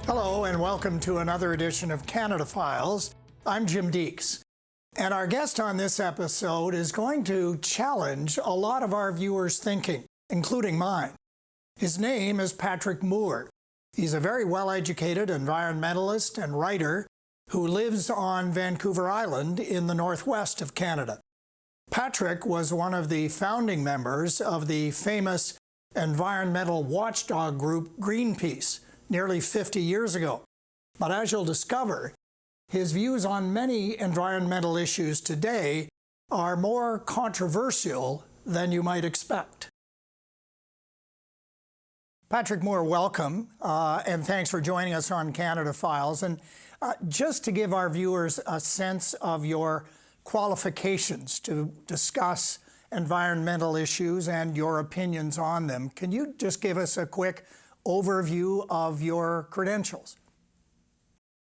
Hello and welcome to another edition of Canada Files. I'm Jim Deeks, and our guest on this episode is going to challenge a lot of our viewers' thinking, including mine. His name is Patrick Moore. He's a very well-educated environmentalist and writer who lives on Vancouver Island in the northwest of Canada. Patrick was one of the founding members of the famous environmental watchdog group Greenpeace nearly 50 years ago. But as you'll discover, his views on many environmental issues today are more controversial than you might expect. Patrick Moore, welcome, and thanks for joining us on Canada Files. And just to give our viewers a sense of your qualifications to discuss environmental issues and your opinions on them, can you just give us a quick overview of your credentials?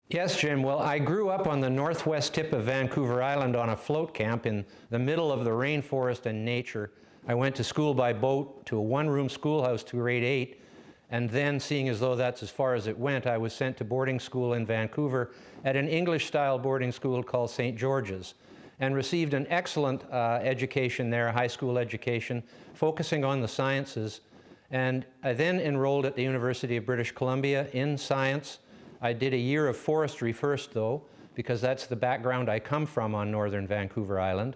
Yes, Jim. Well, I grew up on the northwest tip of Vancouver Island on a float camp in the middle of the rainforest and nature. I went to school by boat to a one-room schoolhouse to grade 8, and then, seeing as though that's as far as it went, I was sent to boarding school in Vancouver at an English-style boarding school called St. George's, and received an excellent education there, a high school education, focusing on the sciences. And I then enrolled at the University of British Columbia in science. I did a year of forestry first, though, because that's the background I come from on northern Vancouver Island.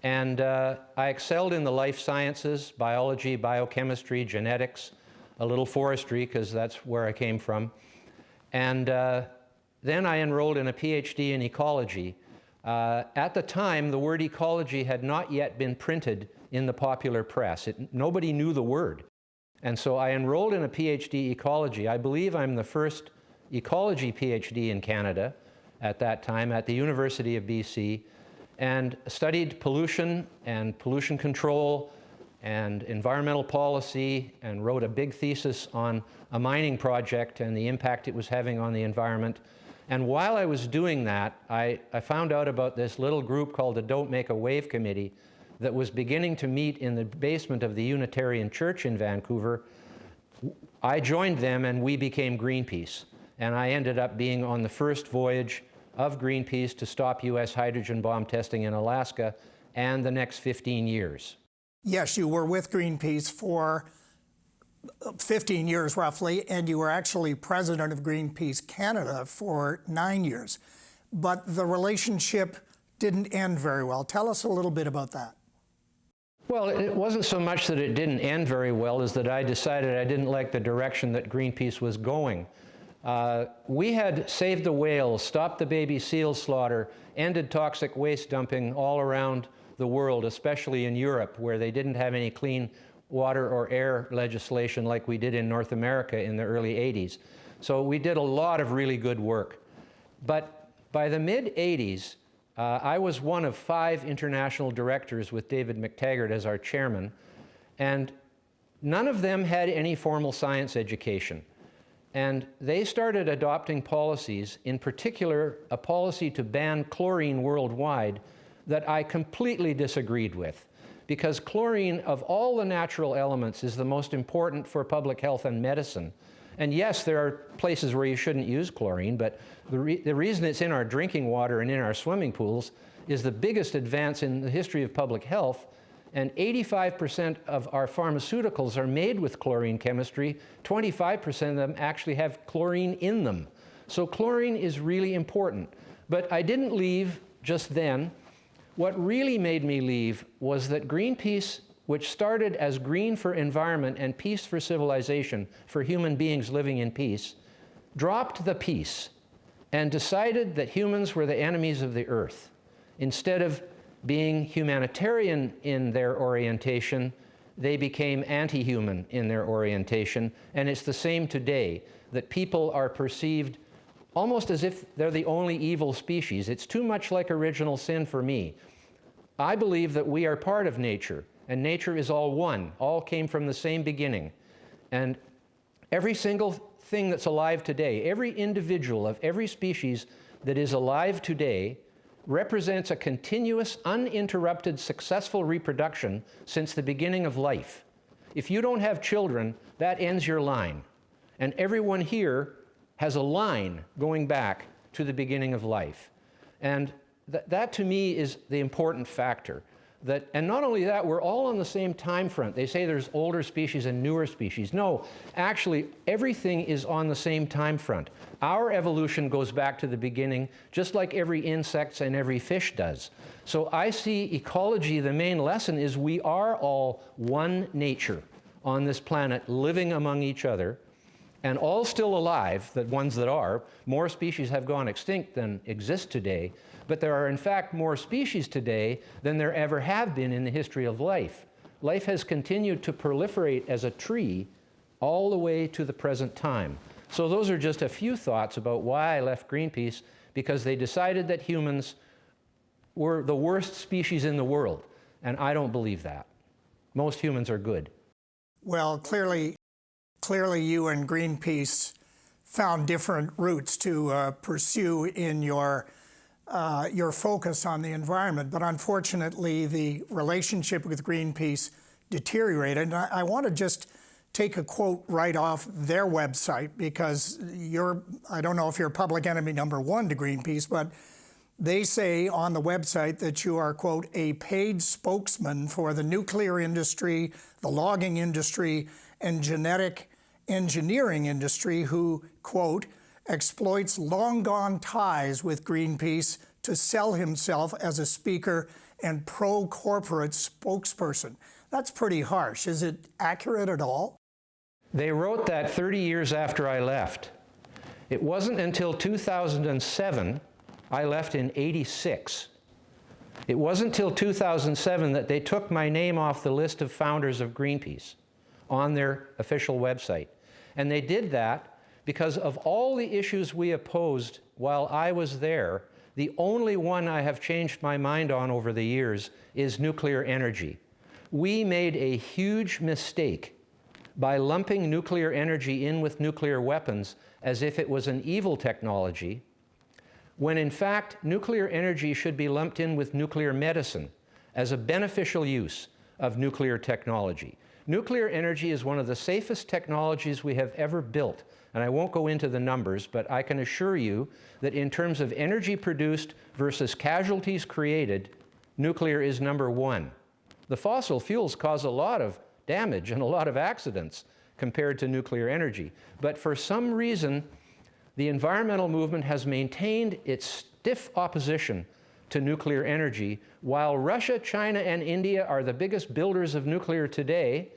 And I excelled in the life sciences, biology, biochemistry, genetics, a little forestry, because that's where I came from. And then I enrolled in a PhD in ecology. At the time, the word ecology had not yet been printed in the popular press. Nobody knew the word. And so I enrolled in a PhD ecology. I believe I'm the first ecology PhD in Canada at that time at the University of BC, and studied pollution and pollution control and environmental policy, and wrote a big thesis on a mining project and the impact it was having on the environment. And while I was doing that, I found out about this little group called the Don't Make a Wave Committee that was beginning to meet in the basement of the Unitarian Church in Vancouver. I joined them and we became Greenpeace. And I ended up being on the first voyage of Greenpeace to stop US hydrogen bomb testing in Alaska, and the next 15 years. Yes, you were with Greenpeace for 15 years roughly, and you were actually president of Greenpeace Canada for 9 years. But the relationship didn't end very well. Tell us a little bit about that. Well, it wasn't so much that it didn't end very well as that I decided I didn't like the direction that Greenpeace was going. We had saved the whales, stopped the baby seal slaughter, ended toxic waste dumping all around the world, especially in Europe, where they didn't have any clean water or air legislation like we did in North America in the early 80s. So we did a lot of really good work. But by the mid-80s, I was one of 5 international directors with David McTaggart as our chairman, and none of them had any formal science education. And they started adopting policies, in particular a policy to ban chlorine worldwide, that I completely disagreed with. Because chlorine, of all the natural elements, is the most important for public health and medicine. And yes, there are places where you shouldn't use chlorine, but the reason it's in our drinking water and in our swimming pools is the biggest advance in the history of public health. And 85% of our pharmaceuticals are made with chlorine chemistry. 25% of them actually have chlorine in them. So chlorine is really important. But I didn't leave just then. What really made me leave was that Greenpeace, which started as Green for Environment and Peace for Civilization, for human beings living in peace, dropped the peace and decided that humans were the enemies of the earth. Instead of being humanitarian in their orientation, they became anti-human in their orientation. And it's the same today, that people are perceived almost as if they're the only evil species. It's too much like original sin for me. I believe that we are part of nature, and nature is all one, all came from the same beginning. And every single thing that's alive today, every individual of every species that is alive today represents a continuous, uninterrupted, successful reproduction since the beginning of life. If you don't have children, that ends your line. And everyone here has a line going back to the beginning of life. And that to me is the important factor. And not only that, we're all on the same time front. They say there's older species and newer species. No, actually, everything is on the same time front. Our evolution goes back to the beginning, just like every insect and every fish does. So I see ecology, the main lesson is we are all one nature on this planet, living among each other, and all still alive, the ones that are. More species have gone extinct than exist today, but there are in fact more species today than there ever have been in the history of life. Life has continued to proliferate as a tree all the way to the present time. So those are just a few thoughts about why I left Greenpeace, because they decided that humans were the worst species in the world, and I don't believe that. Most humans are good. Well, clearly you and Greenpeace found different routes to pursue in your focus on the environment, but unfortunately the relationship with Greenpeace deteriorated. And I want to just take a quote right off their website, because I don't know if you're public enemy number one to Greenpeace, but they say on the website that you are, quote, a paid spokesman for the nuclear industry, the logging industry, and genetic engineering industry who, quote, exploits long-gone ties with Greenpeace to sell himself as a speaker and pro-corporate spokesperson. That's pretty harsh. Is it accurate at all? They wrote that 30 years after I left. It wasn't until 2007, I left in '86. It wasn't until 2007 that they took my name off the list of founders of Greenpeace on their official website. And they did that because of all the issues we opposed while I was there, the only one I have changed my mind on over the years is nuclear energy. We made a huge mistake by lumping nuclear energy in with nuclear weapons as if it was an evil technology, when in fact nuclear energy should be lumped in with nuclear medicine as a beneficial use of nuclear technology. Nuclear energy is one of the safest technologies we have ever built. And I won't go into the numbers, but I can assure you that in terms of energy produced versus casualties created, nuclear is number one. The fossil fuels cause a lot of damage and a lot of accidents compared to nuclear energy. But for some reason, the environmental movement has maintained its stiff opposition to nuclear energy, while Russia, China, and India are the biggest builders of nuclear today,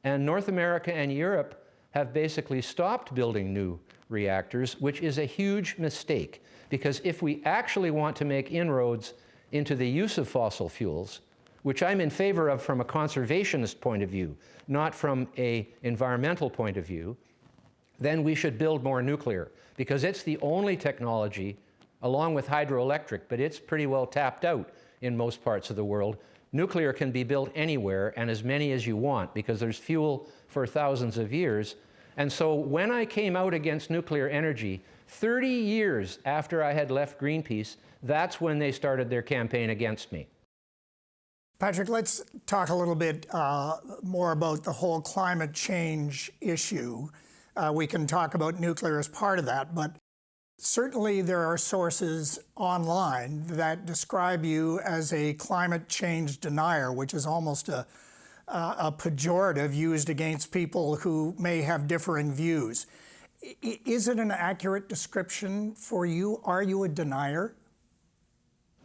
and North America and Europe have basically stopped building new reactors, which is a huge mistake. Because if we actually want to make inroads into the use of fossil fuels, which I'm in favor of from a conservationist point of view, not from an environmental point of view, then we should build more nuclear, because it's the only technology, along with hydroelectric, but it's pretty well tapped out in most parts of the world. Nuclear can be built anywhere, and as many as you want, because there's fuel for thousands of years. And so when I came out against nuclear energy, 30 years after I had left Greenpeace, that's when they started their campaign against me. Patrick, let's talk a little bit more about the whole climate change issue. We can talk about nuclear as part of that, but certainly there are sources online that describe you as a climate change denier, which is almost a pejorative used against people who may have differing views. Is it an accurate description for you? Are you a denier?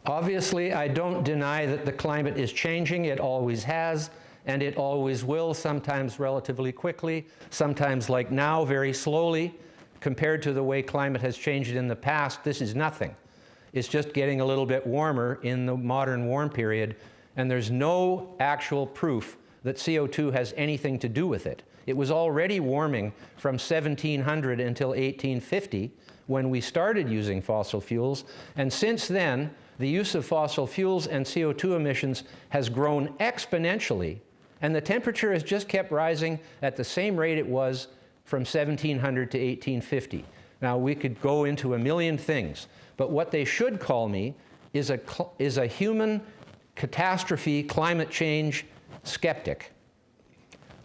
Obviously, I don't deny that the climate is changing. It always has, and it always will, sometimes relatively quickly, sometimes like now, very slowly. Compared to the way climate has changed in the past, this is nothing. It's just getting a little bit warmer in the modern warm period, and there's no actual proof that CO2 has anything to do with it. It was already warming from 1700 until 1850 when we started using fossil fuels, and since then, the use of fossil fuels and CO2 emissions has grown exponentially, and the temperature has just kept rising at the same rate it was from 1700 to 1850. Now, we could go into a million things, but what they should call me is a human catastrophe climate change skeptic.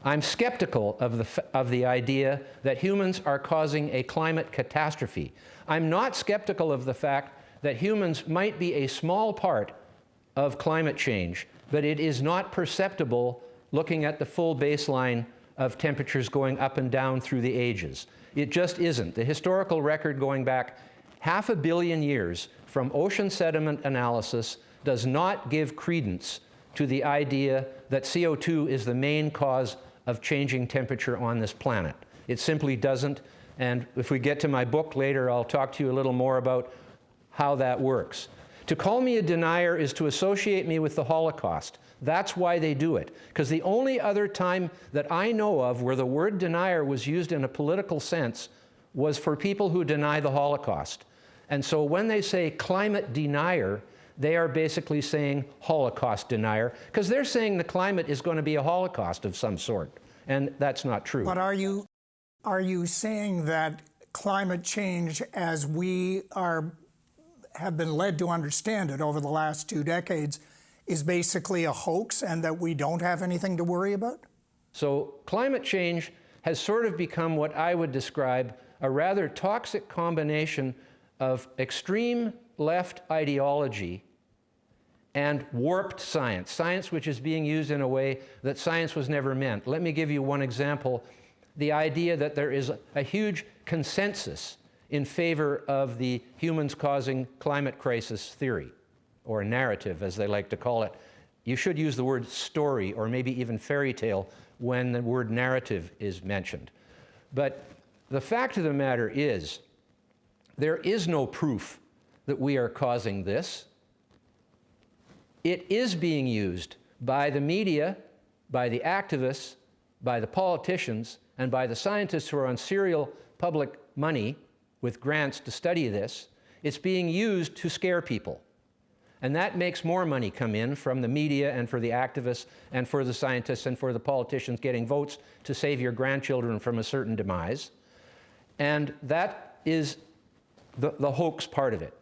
I'm skeptical of the idea that humans are causing a climate catastrophe. I'm not skeptical of the fact that humans might be a small part of climate change, but it is not perceptible looking at the full baseline of temperatures going up and down through the ages. It just isn't. The historical record going back 500 million years from ocean sediment analysis does not give credence to the idea that CO2 is the main cause of changing temperature on this planet. It simply doesn't, and if we get to my book later, I'll talk to you a little more about how that works. To call me a denier is to associate me with the Holocaust. That's why they do it, because the only other time that I know of where the word denier was used in a political sense was for people who deny the Holocaust. And so when they say climate denier, they are basically saying Holocaust denier, because they're saying the climate is going to be a Holocaust of some sort, and that's not true. But are you saying that climate change, as we have been led to understand it over the last 2 decades, is basically a hoax and that we don't have anything to worry about? So climate change has sort of become what I would describe a rather toxic combination of extreme left ideology and warped science, science which is being used in a way that science was never meant. Let me give you one example. The idea that there is a huge consensus in favor of the humans causing climate crisis theory, or narrative as they like to call it. You should use the word story or maybe even fairy tale when the word narrative is mentioned. But the fact of the matter is, there is no proof that we are causing this. It is being used by the media, by the activists, by the politicians, and by the scientists who are on serial public money with grants to study this. It's being used to scare people. And that makes more money come in from the media and for the activists and for the scientists and for the politicians getting votes to save your grandchildren from a certain demise. And that is the hoax part of it.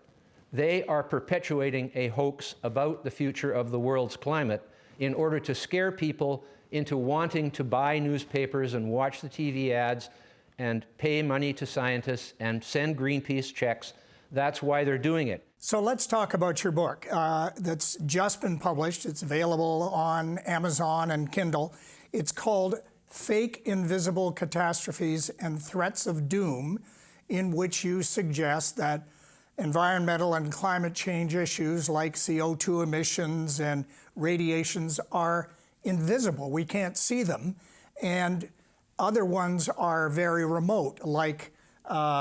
They are perpetuating a hoax about the future of the world's climate in order to scare people into wanting to buy newspapers and watch the TV ads and pay money to scientists and send Greenpeace checks. That's why they're doing it. So let's talk about your book that's just been published. It's available on Amazon and Kindle. It's called Fake Invisible Catastrophes and Threats of Doom, in which you suggest that environmental and climate change issues like CO2 emissions and radiations are invisible. We can't see them. And other ones are very remote, like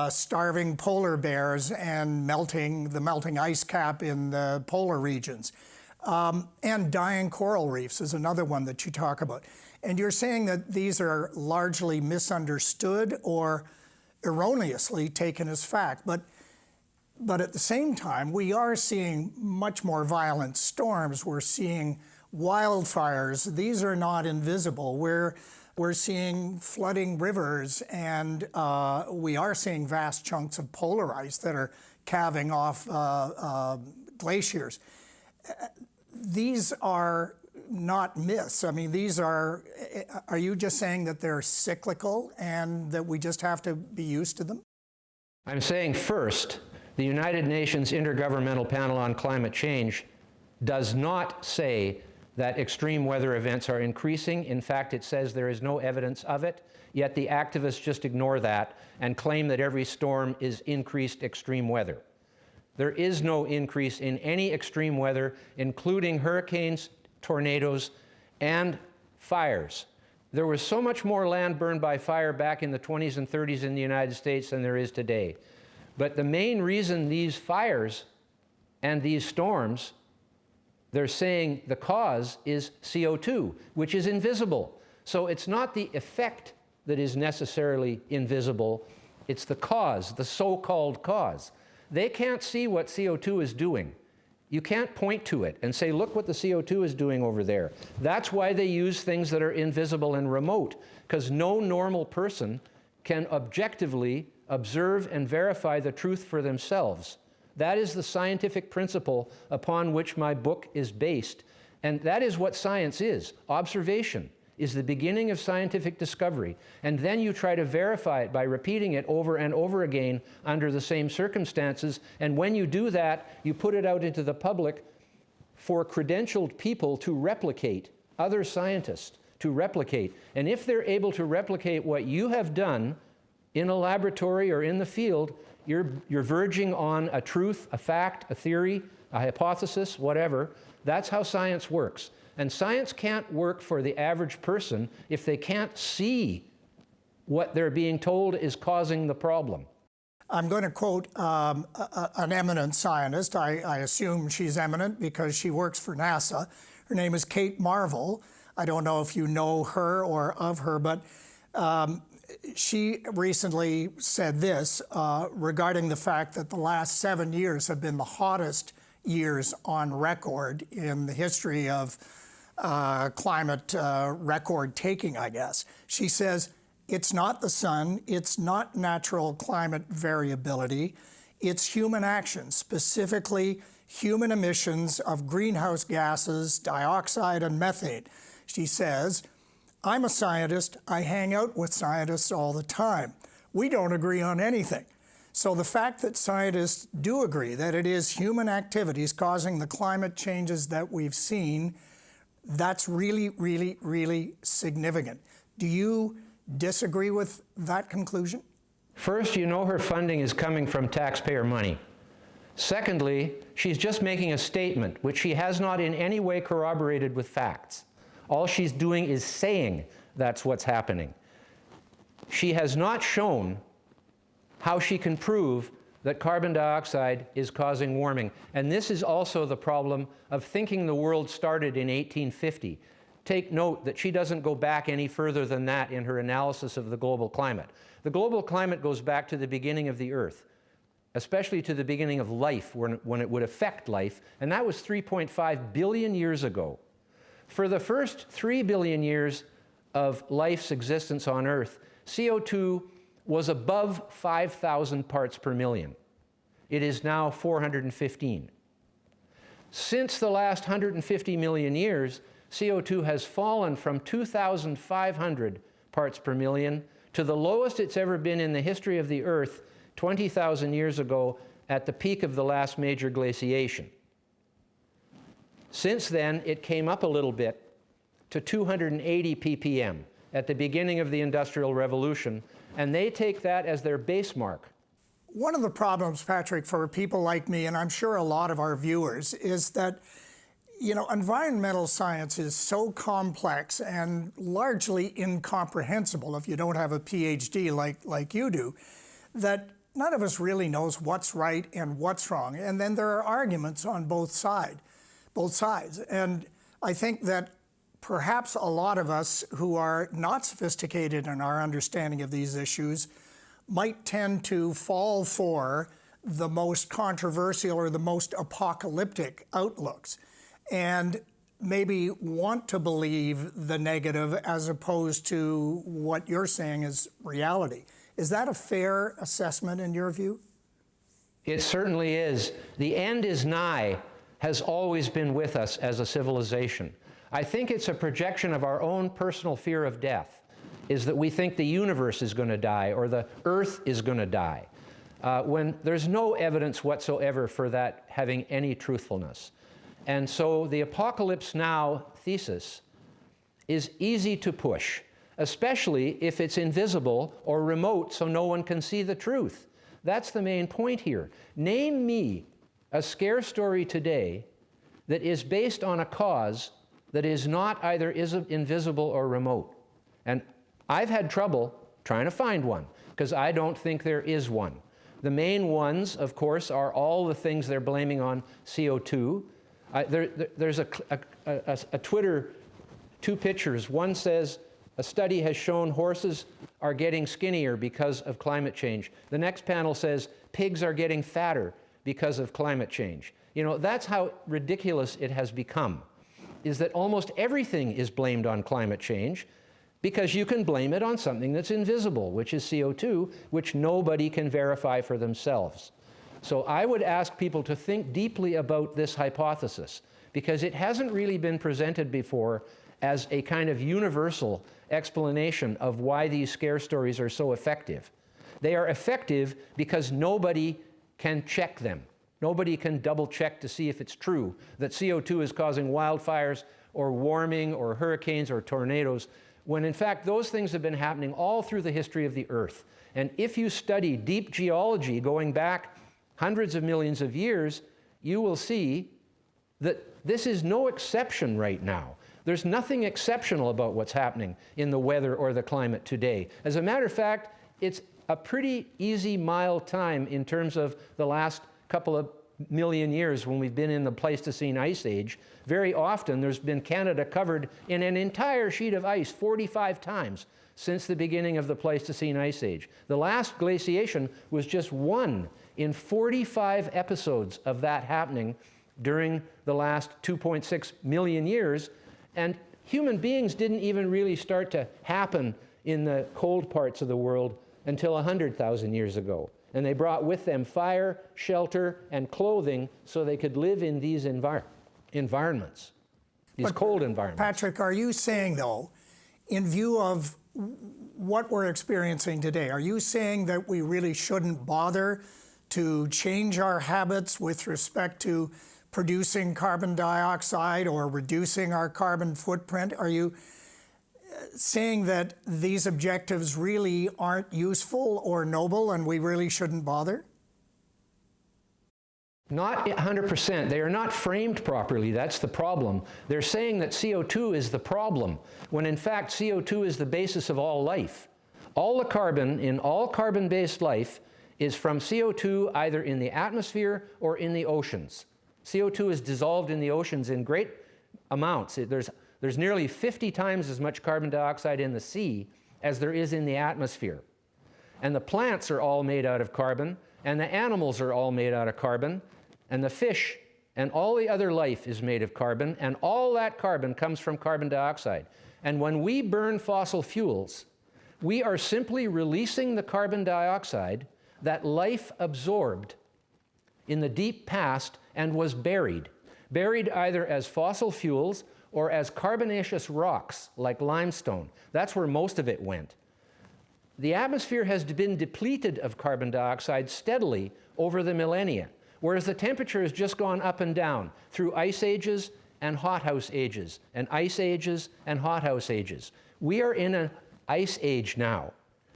starving polar bears and the melting ice cap in the polar regions. And dying coral reefs is another one that you talk about. And you're saying that these are largely misunderstood or erroneously taken as fact. But at the same time, we are seeing much more violent storms. We're seeing wildfires. These are not invisible. We're seeing flooding rivers, and we are seeing vast chunks of polar ice that are calving off glaciers. These are not myths. I mean, are you just saying that they're cyclical and that we just have to be used to them? I'm saying first, the United Nations Intergovernmental Panel on Climate Change does not say that extreme weather events are increasing. In fact, it says there is no evidence of it, yet the activists just ignore that and claim that every storm is increased extreme weather. There is no increase in any extreme weather, including hurricanes, tornadoes, and fires. There was so much more land burned by fire back in the 20s and 30s in the United States than there is today. But the main reason these fires and these storms, they're saying the cause is CO2, which is invisible. So it's not the effect that is necessarily invisible, it's the cause, the so-called cause. They can't see what CO2 is doing. You can't point to it and say, look what the CO2 is doing over there. That's why they use things that are invisible and remote, because no normal person can objectively observe and verify the truth for themselves. That is the scientific principle upon which my book is based. And that is what science is, observation. is the beginning of scientific discovery, and then you try to verify it by repeating it over and over again under the same circumstances, and when you do that, you put it out into the public for credentialed people to replicate, other scientists to replicate. And if they're able to replicate what you have done in a laboratory or in the field, you're verging on a truth, a fact, a theory, a hypothesis, whatever. That's how science works. And science can't work for the average person if they can't see what they're being told is causing the problem. I'm going to quote an eminent scientist. I assume she's eminent because she works for NASA. Her name is Kate Marvel. I don't know if you know her or of her, but she recently said this regarding the fact that the last 7 years have been the hottest years on record in the history of climate record taking, I guess. She says, it's not the sun, it's not natural climate variability, it's human action, specifically human emissions of greenhouse gases, dioxide and methane. She says, I'm a scientist, I hang out with scientists all the time. We don't agree on anything. So the fact that scientists do agree that it is human activities causing the climate changes that we've seen, that's really, really, really significant. Do you disagree with that conclusion? First, you know her funding is coming from taxpayer money. Secondly, she's just making a statement which she has not in any way corroborated with facts. All she's doing is saying that's what's happening. She has not shown how she can prove that carbon dioxide is causing warming. And this is also the problem of thinking the world started in 1850. Take note that she doesn't go back any further than that in her analysis of the global climate. The global climate goes back to the beginning of the Earth, especially to the beginning of life, when it would affect life, and that was 3.5 billion years ago. For the first 3 billion years of life's existence on Earth, CO2 was above 5,000 parts per million. It is now 415. Since the last 150 million years, CO2 has fallen from 2,500 parts per million to the lowest it's ever been in the history of the Earth 20,000 years ago at the peak of the last major glaciation. Since then, it came up a little bit to 280 ppm at the beginning of the Industrial Revolution, and they take that as their base mark. One of the problems, Patrick, for people like me, and I'm sure a lot of our viewers, is that, you know, environmental science is so complex and largely incomprehensible if you don't have a PhD like you do, that none of us really knows what's right and what's wrong. And then there are arguments on both sides. And I think that perhaps a lot of us who are not sophisticated in our understanding of these issues might tend to fall for the most controversial or the most apocalyptic outlooks and maybe want to believe the negative as opposed to what you're saying is reality. Is that a fair assessment in your view? It certainly is. The end is nigh has always been with us as a civilization. I think it's a projection of our own personal fear of death, is that we think the universe is going to die or the earth is going to die, when there's no evidence whatsoever for that having any truthfulness. And so the apocalypse now thesis is easy to push, especially if it's invisible or remote so no one can see the truth. That's the main point here. Name me a scare story today that is based on a cause that is not either invisible or remote. And I've had trouble trying to find one because I don't think there is one. The main ones, of course, are all the things they're blaming on CO2. There's a Twitter, two pictures. One says, a study has shown horses are getting skinnier because of climate change. The next panel says, pigs are getting fatter because of climate change. You know, that's how ridiculous it has become, is that almost everything is blamed on climate change because you can blame it on something that's invisible, which is CO2, which nobody can verify for themselves. So I would ask people to think deeply about this hypothesis because it hasn't really been presented before as a kind of universal explanation of why these scare stories are so effective. They are effective because nobody can check them. Nobody can double check to see if it's true that CO2 is causing wildfires or warming or hurricanes or tornadoes, when in fact those things have been happening all through the history of the Earth. And if you study deep geology going back hundreds of millions of years, you will see that this is no exception right now. There's nothing exceptional about what's happening in the weather or the climate today. As a matter of fact, it's a pretty easy, mild time in terms of the last couple of million years when we've been in the Pleistocene Ice Age. Very often there's been Canada covered in an entire sheet of ice 45 times since the beginning of the Pleistocene Ice Age. The last glaciation was just one in 45 episodes of that happening during the last 2.6 million years, and human beings didn't even really start to happen in the cold parts of the world until 100,000 years ago. And they brought with them fire, shelter, and clothing so they could live in these environments, these cold environments. Patrick, are you saying, though, in view of what we're experiencing today, are you saying that we really shouldn't bother to change our habits with respect to producing carbon dioxide or reducing our carbon footprint? Are you saying that these objectives really aren't useful or noble and we really shouldn't bother? Not 100%. They are not framed properly. That's the problem. They're saying that CO2 is the problem, when in fact CO2 is the basis of all life. All the carbon in all carbon-based life is from CO2 either in the atmosphere or in the oceans. CO2 is dissolved in the oceans in great amounts. There's nearly 50 times as much carbon dioxide in the sea as there is in the atmosphere. And the plants are all made out of carbon, and the animals are all made out of carbon, and the fish and all the other life is made of carbon, and all that carbon comes from carbon dioxide. And when we burn fossil fuels, we are simply releasing the carbon dioxide that life absorbed in the deep past and was buried either as fossil fuels or as carbonaceous rocks like limestone. That's where most of it went. The atmosphere has been depleted of carbon dioxide steadily over the millennia, whereas the temperature has just gone up and down through ice ages and hothouse ages, and ice ages and hothouse ages. We are in an ice age now.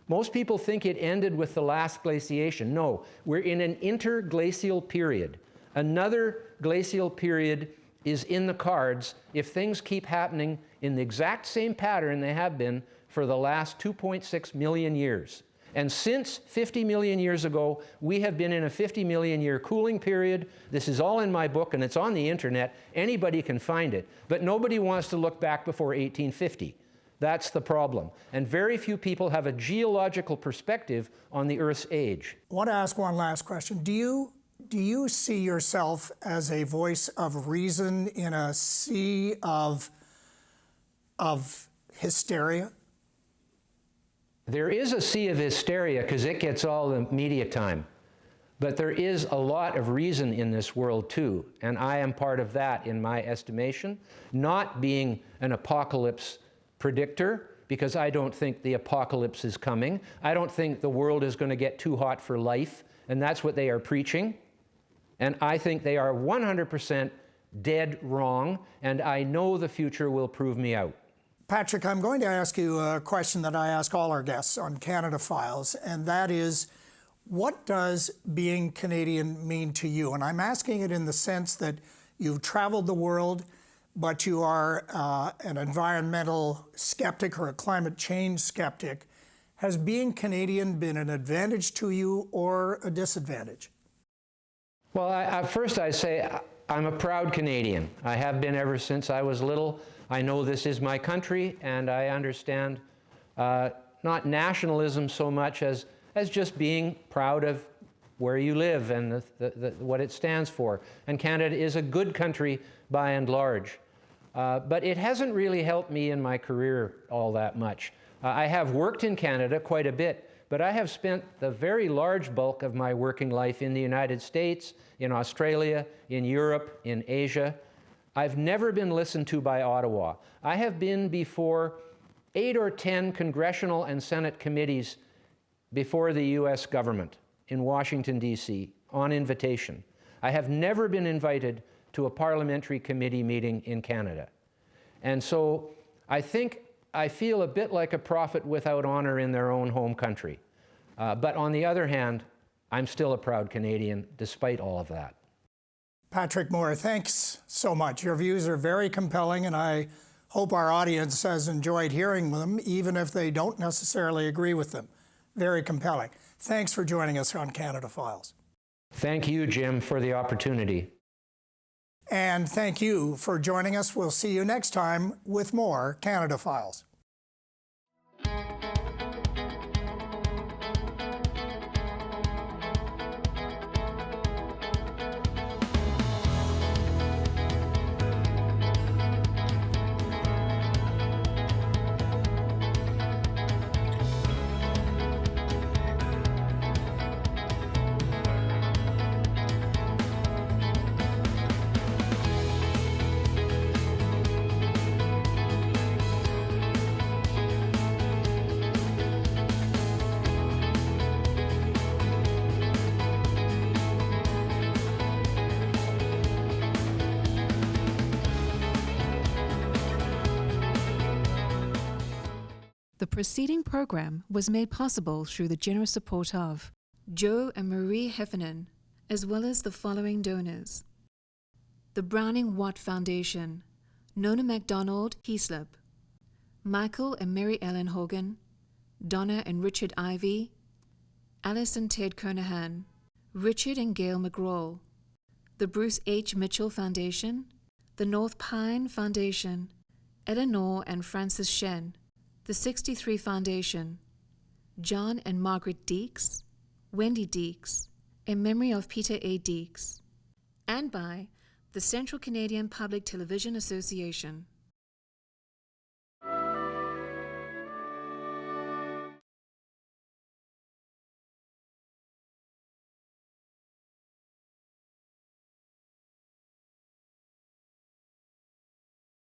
Most people think it ended with the last glaciation. No, we're in an interglacial period. Another glacial period is in the cards if things keep happening in the exact same pattern they have been for the last 2.6 million years. And since 50 million years ago, we have been in a 50 million year cooling period. This is all in my book, and it's on the internet. Anybody can find it. But nobody wants to look back before 1850. That's the problem. And very few people have a geological perspective on the Earth's age. I want to ask one last question. Do you see yourself as a voice of reason in a sea of hysteria? There is a sea of hysteria because it gets all the media time. But there is a lot of reason in this world too, and I am part of that in my estimation, not being an apocalypse predictor, because I don't think the apocalypse is coming. I don't think the world is going to get too hot for life, and that's what they are preaching. And I think they are 100% dead wrong, and I know the future will prove me out. Patrick, I'm going to ask you a question that I ask all our guests on Canada Files, and that is, what does being Canadian mean to you? And I'm asking it in the sense that you've traveled the world, but you are an environmental skeptic or a climate change skeptic. Has being Canadian been an advantage to you or a disadvantage? Well, first I say I'm a proud Canadian. I have been ever since I was little. I know this is my country, and I understand not nationalism so much as just being proud of where you live and what it stands for. And Canada is a good country by and large. But it hasn't really helped me in my career all that much. I have worked in Canada quite a bit, but I have spent the very large bulk of my working life in the United States, in Australia, in Europe, in Asia. I've never been listened to by Ottawa. I have been before 8 or 10 congressional and Senate committees before the US government in Washington, D.C., on invitation. I have never been invited to a parliamentary committee meeting in Canada. And so I think I feel a bit like a prophet without honor in their own home country. But on the other hand, I'm still a proud Canadian despite all of that. Patrick Moore, thanks so much. Your views are very compelling, and I hope our audience has enjoyed hearing them, even if they don't necessarily agree with them. Very compelling. Thanks for joining us on Canada Files. Thank you, Jim, for the opportunity. And thank you for joining us. We'll see you next time with more Canada Files. The preceding program was made possible through the generous support of Joe and Marie Heffernan, as well as the following donors: the Browning Watt Foundation, Nona MacDonald Heaslip, Michael and Mary Ellen Hogan, Donna and Richard Ivey, Alice and Ted Kernahan, Richard and Gail McGraw, the Bruce H. Mitchell Foundation, the North Pine Foundation, Eleanor and Francis Shen, the 63 Foundation, John and Margaret Deeks, Wendy Deeks, in memory of Peter A. Deeks, and by the Central Canadian Public Television Association.